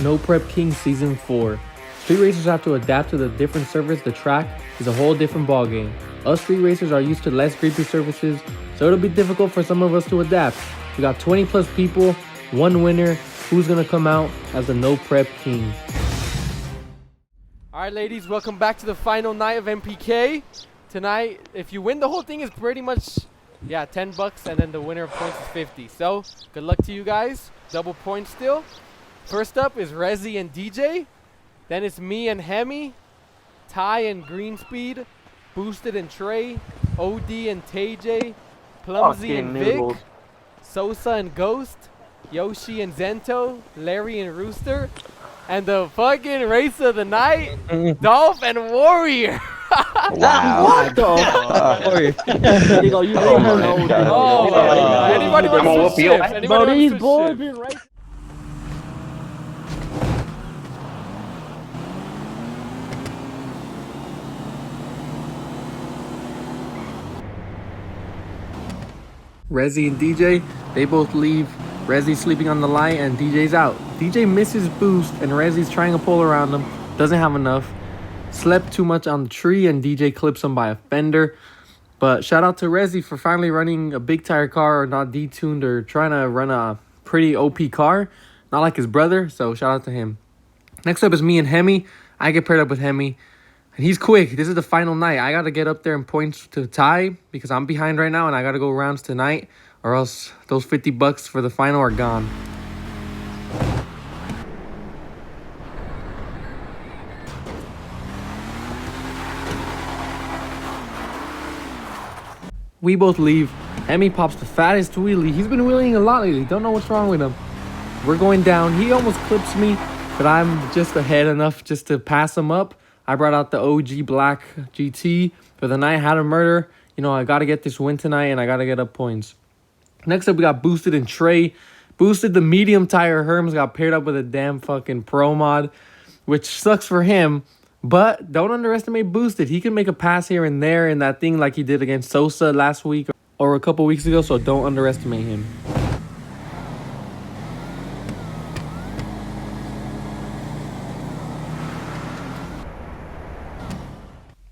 No Prep King Season 4. Street racers have to adapt to the different surface. The track is a whole different ballgame. Us street racers are used to less grippy surfaces, so it'll be difficult for some of us to adapt. We got 20 plus people, one winner. Who's gonna come out as the No Prep King? All right, ladies, welcome back to the final night of MPK. Tonight, if you win the whole thing, is pretty much, yeah, 10 bucks, and then the winner of points is 50. So, good luck to you guys. Double points still. First up is Rezi and DJ. Then it's me and Hemi, Ty and Greenspeed, Boosted and Trey, OD and TJ, Plumsy and Vic, Sosa and Ghost, Yoshi and Zento, Larry and Rooster, and the fucking race of the night, Dolph and Warrior. Wow. What the fuck? Anybody wants some chips? Anybody wants some chips? Right. Rezi and DJ, they both leave. Rezi's sleeping on the light and DJ's out. DJ misses boost and Rezi's trying to pull around him. Doesn't have enough. Slept too much on the tree and DJ clips him by a fender. But shout out to Rezi for finally running a big tire car or not detuned or trying to run a pretty OP car. Not like his brother, so shout out to him. Next up is me and Hemi. I get paired up with Hemi. And he's quick. This is the final night. I got to get up there in points to tie because I'm behind right now and I got to go rounds tonight or else those 50 bucks for the final are gone. We both leave. Emmy pops the fattest wheelie. He's been wheeling a lot lately. Don't know what's wrong with him. We're going down. He almost clips me, but I'm just ahead enough just to pass him up. I brought out the OG Black GT for the night. Had a murder. You know, I got to get this win tonight, and I got to get up points. Next up, we got Boosted and Trey. Boosted, the medium tire Herms, got paired up with a damn fucking pro mod, which sucks for him. But don't underestimate Boosted. He can make a pass here and there in that thing like he did against Sosa last week or a couple weeks ago, so don't underestimate him.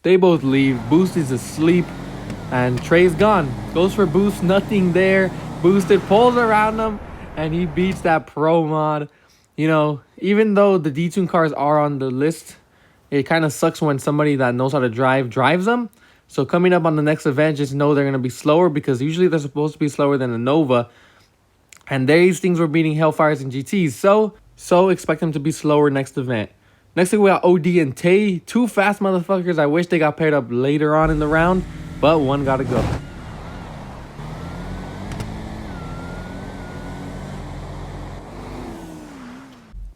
They both leave. Boost is asleep. And Trey's gone. Goes for Boost. Nothing there. Boosted pulls around him. And he beats that pro mod. You know, even though the detune cars are on the list, it kind of sucks when somebody that knows how to drives them. So coming up on the next event, just know they're going to be slower because usually they're supposed to be slower than a Nova. And these things were beating Hellfires and GTs. So expect them to be slower next event. Next thing we got OD and Tay. Two fast motherfuckers. I wish they got paired up later on in the round, but one got to go.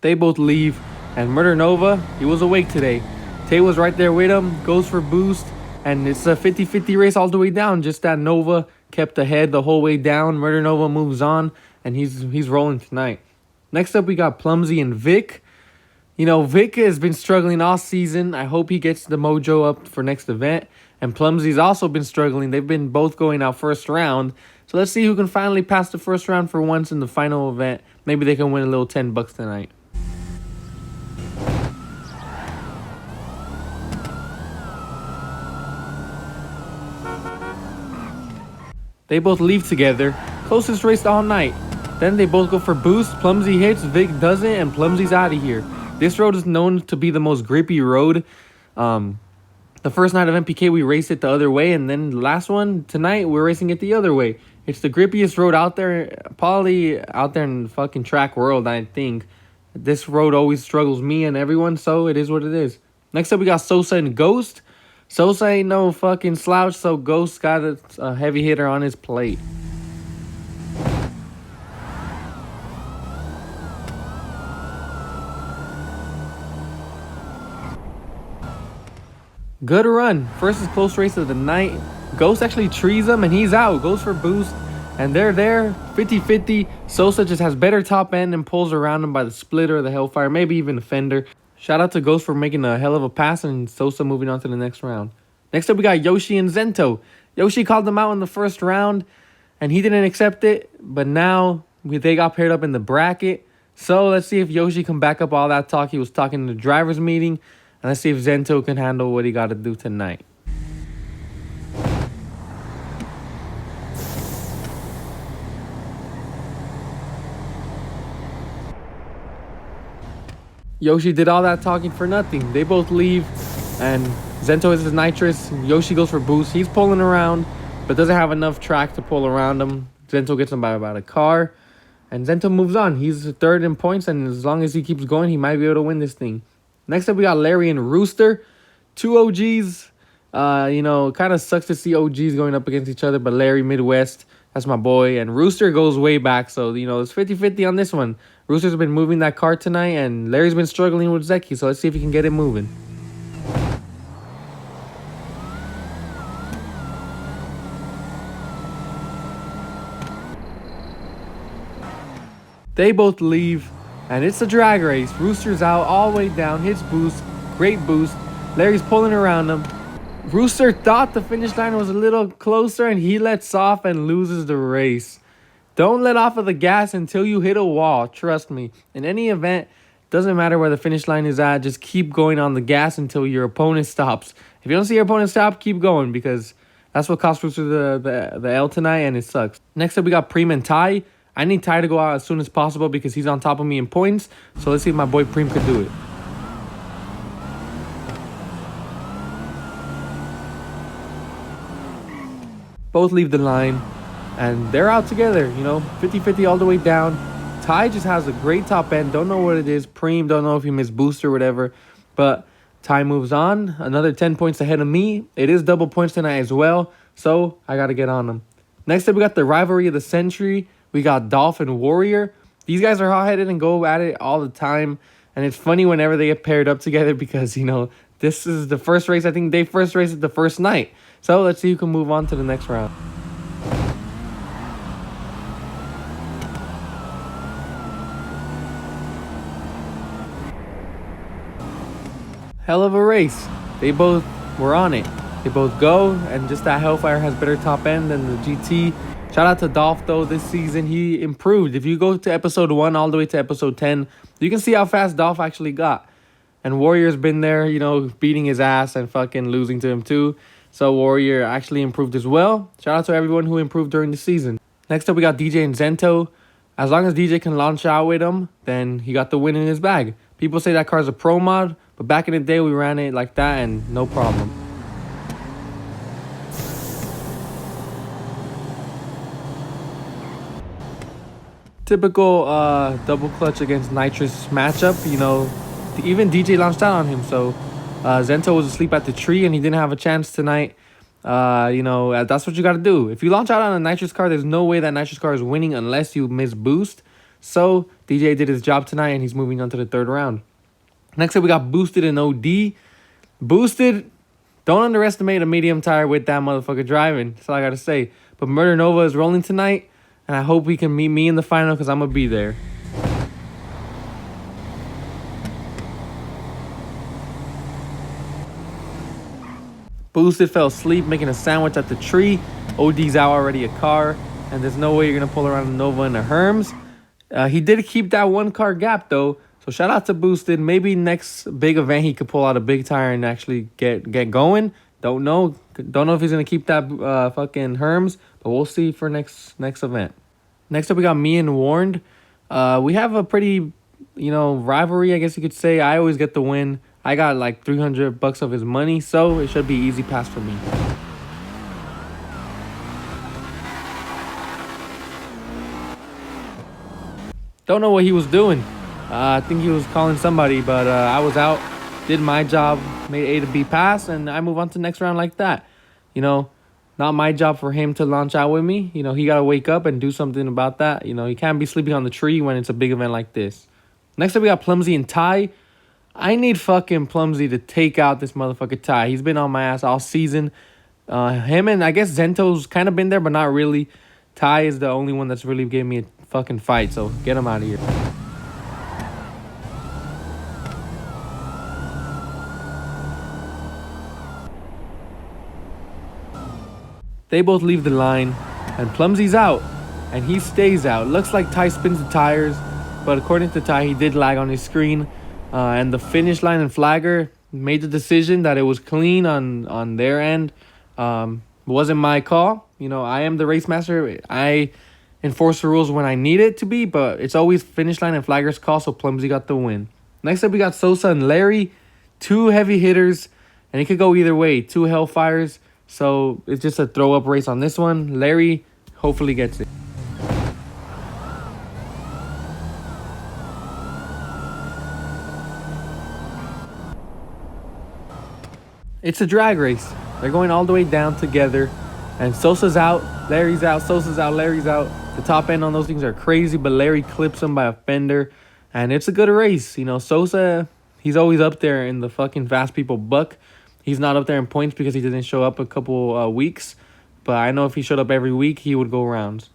They both leave, and Murder Nova, he was awake today. Tay was right there with him, goes for boost, and it's a 50-50 race all the way down. Just that Nova kept ahead the whole way down. Murder Nova moves on, and he's rolling tonight. Next up, we got Plumsy and Vic. You know, Vic has been struggling all season. I hope he gets the mojo up for next event. And Plumsy's also been struggling. They've been both going out first round. So let's see who can finally pass the first round for once in the final event. Maybe they can win a little 10 bucks tonight. They both leave together. Closest race all night. Then they both go for boost. Plumsy hits, Vic doesn't, and Plumsy's out of here. This road is known to be the most grippy road. The first night of MPK, we raced it the other way. And then the last one, tonight, we're racing it the other way. It's the grippiest road out there. Probably out there in the fucking track world, I think. This road always struggles me and everyone, so it is what it is. Next up, we got Sosa and Ghost. Sosa ain't no fucking slouch, so Ghost got a heavy hitter on his plate. Good run. First is close race of the night. Ghost actually trees him and he's out. Goes for boost. And they're there. 50-50. Sosa just has better top end and pulls around him by the splitter or the Hellfire. Maybe even the fender. Shout out to Ghost for making a hell of a pass and Sosa moving on to the next round. Next up we got Yoshi and Zento. Yoshi called them out in the first round and he didn't accept it. But now they got paired up in the bracket. So let's see if Yoshi can back up all that talk he was talking in the driver's meeting. And let's see if Zento can handle what he got to do tonight. Yoshi did all that talking for nothing. They both leave, and Zento is his nitrous. Yoshi goes for boost. He's pulling around, but doesn't have enough track to pull around him. Zento gets him by about a car, and Zento moves on. He's third in points, and as long as he keeps going, he might be able to win this thing. Next up, we got Larry and Rooster. Two OGs. Kind of sucks to see OGs going up against each other, but Larry Midwest, that's my boy. And Rooster goes way back, so, it's 50-50 on this one. Rooster's been moving that car tonight, and Larry's been struggling with Zeki, so let's see if he can get it moving. They both leave, and it's a drag race. Rooster's out all the way down, hits boost, great boost. Larry's pulling around him. Rooster thought the finish line was a little closer, and he lets off and loses the race. Don't let off of the gas until you hit a wall. Trust me. In any event, doesn't matter where the finish line is at. Just keep going on the gas until your opponent stops. If you don't see your opponent stop, keep going, because that's what cost Rooster the L tonight, and it sucks. Next up, we got Preem and Ty. I need Ty to go out as soon as possible because he's on top of me in points. So let's see if my boy Preem could do it. Both leave the line, and they're out together, 50-50 all the way down. Ty just has a great top end. Don't know what it is. Preem, don't know if he missed boost or whatever. But Ty moves on. Another 10 points ahead of me. It is double points tonight as well, so I got to get on them. Next up, we got the rivalry of the century. We got Dolph and Warrior. These guys are hot-headed and go at it all the time. And it's funny whenever they get paired up together because, this is the first race. I think they first raced it the first night. So let's see who can move on to the next round. Hell of a race. They both were on it. They both go, and just that Hellfire has better top end than the GT. Shout out to Dolph, though. This season, he improved. If you go to episode 1 all the way to episode 10, you can see how fast Dolph actually got. And Warrior's been there, beating his ass and fucking losing to him, too. So Warrior actually improved as well. Shout out to everyone who improved during the season. Next up, we got DJ and Zento. As long as DJ can launch out with him, then he got the win in his bag. People say that car's a pro mod, but back in the day, we ran it like that and no problem. Typical double clutch against Nitrous matchup. Even DJ launched out on him, so Zento was asleep at the tree and he didn't have a chance tonight. That's what you got to do. If you launch out on a Nitrous car, there's no way that Nitrous car is winning unless you miss boost. So DJ did his job tonight and he's moving on to the third round. Next up, we got Boosted and OD. Boosted, don't underestimate a medium tire with that motherfucker driving. That's all I got to say. But Murder Nova is rolling tonight, and I hope he can meet me in the final because I'm going to be there. Boosted fell asleep making a sandwich at the tree. OD's out already a car, and there's no way you're going to pull around a Nova in the Herms. He did keep that one car gap, though. So shout out to Boosted. Maybe next big event he could pull out a big tire and actually get going. Don't know if he's going to keep that fucking Herms, but we'll see for next event. Next up, we got me and Warned. We have a pretty, rivalry, I guess you could say. I always get the win. I got like $300 of his money, so it should be easy pass for me. Don't know what he was doing. I think he was calling somebody, but I was out, did my job, made A to B pass, and I move on to the next round like that. Not my job for him to launch out with me. He got to wake up and do something about that. He can't be sleeping on the tree when it's a big event like this. Next up, we got Plumsy and Ty. I need fucking Plumsy to take out this motherfucker Ty. He's been on my ass all season. Him and I guess Zento's kind of been there, but not really. Ty is the only one that's really gave me a fucking fight, so get him out of here. They both leave the line, and Plumsy's out, and he stays out. Looks like Ty spins the tires. but according to Ty, he did lag on his screen. And the finish line and flagger made the decision that it was clean on their end. It wasn't my call. You know, I am the race master. I enforce the rules when I need it to be, but it's always finish line and flagger's call, so Plumsy got the win. Next up, we got Sosa and Larry, 2 heavy hitters, and it could go either way, 2 Hellfires. So it's just a throw-up race on this one. Larry hopefully gets it. It's a drag race. They're going all the way down together. And Sosa's out, Larry's out, Sosa's out, Larry's out. The top end on those things are crazy, but Larry clips him by a fender. And it's a good race. You know, Sosa, he's always up there in the fucking fast people buck. He's not up there in points because he didn't show up a couple weeks. But I know if he showed up every week, he would go rounds.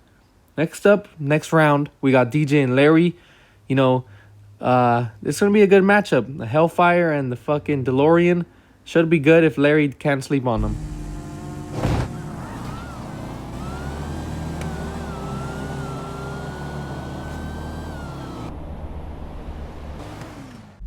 Next up, next round, we got DJ and Larry. You know, it's going to be a good matchup. The Hellfire and the fucking DeLorean. Should be good if Larry can't sleep on them.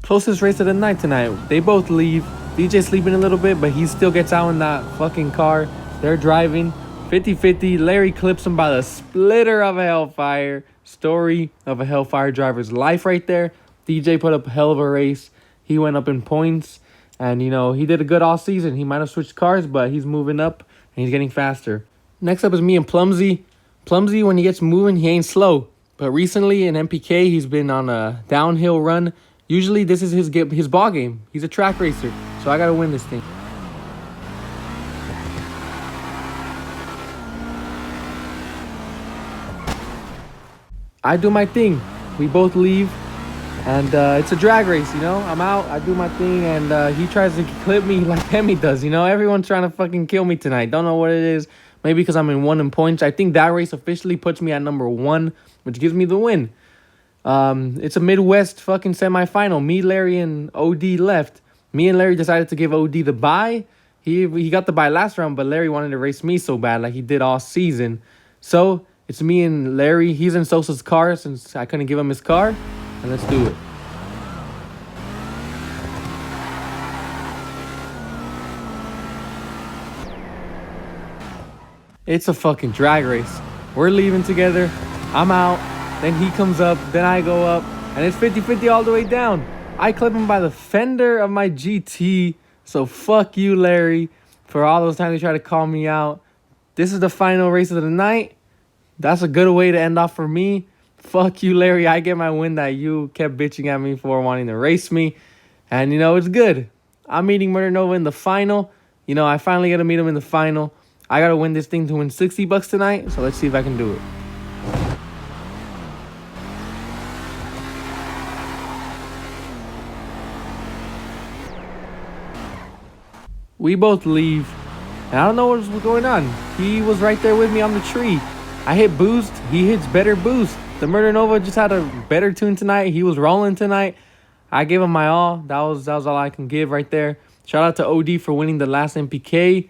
Closest race of the night tonight. They both leave. DJ sleeping a little bit, but he still gets out in that fucking car. They're driving 50-50. Larry clips him by the splitter of a Hellfire. Story of a Hellfire driver's life right there. DJ put up a hell of a race. He went up in points. And, you know, he did a good all season. He might have switched cars, but he's moving up and he's getting faster. Next up is me and Plumsy. Plumsy, when he gets moving, he ain't slow. But recently in MPK, he's been on a downhill run. Usually this is his ball game. He's a track racer. So I got to win this thing. I do my thing. We both leave. And it's a drag race, you know. I'm out, I do my thing, and he tries to clip me like Hemi does, you know. Everyone's trying to fucking kill me tonight. Don't know what it is. Maybe because I'm in 1 in points. I think that race officially puts me at number 1, which gives me the win. It's a Midwest fucking semifinal. Me, Larry, and OD left. Me and Larry decided to give OD the bye. He got the bye last round, but Larry wanted to race me so bad, like he did all season. So it's me and Larry. He's in Sosa's car since I couldn't give him his car. And let's do it. It's a fucking drag race. We're leaving together. I'm out. Then he comes up. Then I go up. And it's 50-50 all the way down. I clip him by the fender of my GT. So fuck you, Larry, for all those times you try to call me out. This is the final race of the night. That's a good way to end off for me. Fuck you, Larry. I get my win that you kept bitching at me for wanting to race me. And, you know, it's good. I'm meeting Murder Nova in the final. You know, I finally got to meet him in the final. I got to win this thing to win $60 tonight. So let's see if I can do it. We both leave. And I don't know what's going on. He was right there with me on the tree. I hit boost. He hits better boost. The Murder Nova just had a better tune tonight. He was rolling tonight. I gave him my all. That was all I can give right there. Shout out to OD for winning the last MPK.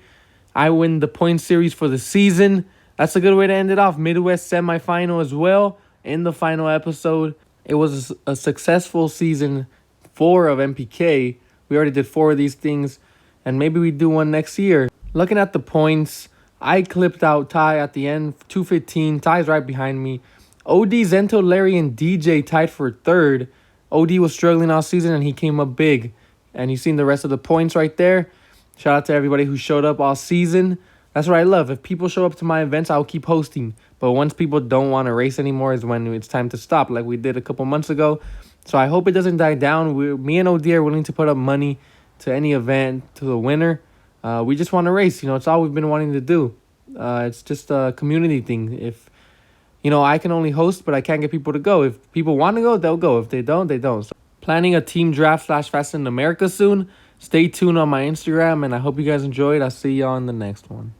I win the point series for the season. That's a good way to end it off. Midwest semifinal as well. In the final episode, it was a successful season 4 of MPK. We already did 4 of these things. And maybe we do one next year. Looking at the points, I clipped out Ty at the end. 215. Ty's right behind me. OD, Zento, Larry, and DJ tied for 3rd. OD was struggling all season, and he came up big. And you've seen the rest of the points right there. Shout out to everybody who showed up all season. That's what I love. If people show up to my events, I'll keep hosting. But once people don't want to race anymore is when it's time to stop, like we did a couple months ago. So I hope it doesn't die down. Me and OD are willing to put up money to any event, to the winner. We just want to race. You know, it's all we've been wanting to do. It's just a community thing. If you know, I can only host, but I can't get people to go. If people want to go, they'll go. If they don't, they don't. So, planning a team draft / Fast in America soon. Stay tuned on my Instagram, and I hope you guys enjoyed. I'll see y'all in the next one.